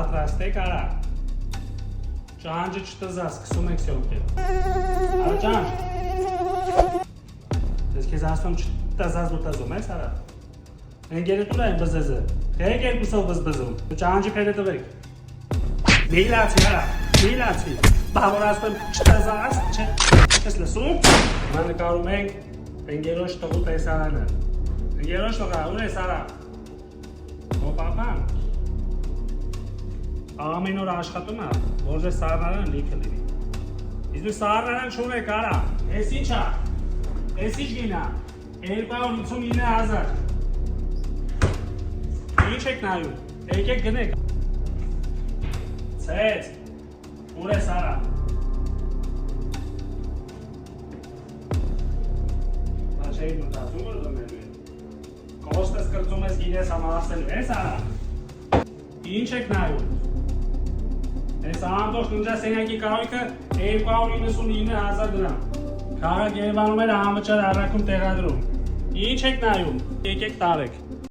պատրաստեք արա։ Ճանճը չտզաս, սկսում եք սյոմքել։ Արա ճանճ։ Ես քեզ ասում չտզաս դու տզում ես արա։ Ընկերդ ուր է բզեզը։ Եք երկուսով բզբզում։ Ճանճի փերը տվեք։ Միլացի արա, միլացի։ Բա որ ասում չտզաս, չես լսում։ Հիմա նկարում ենք ընկերոջ տղու տեսարանը։ Ընկերոջ տղա, ուր ես արա։ Ո պապան։ Ամեն օր աշխատում է, որ ձեր սառնարանը լիքը լինի։ Իսկ դու սառնարան չունեք արա, ես ինչ է, ես ինչ գինա, 259,000։ Ինչ եք նայում, եկեք գնեք։ Ցեց, ուր ես արա։ Բա չէի մտածում որ դմելու է։ Կոստես կրծում ես իրես համահասելու ես արա։ Ինչ եք նայում։ Այս ամբողջ ննջա սենյակի կահույքը 299,000 դրամ։ Քաղաք Երևանում էր անվճար առաքում տեղադրում։ Ինչ եք նայում, եկեք տարեք։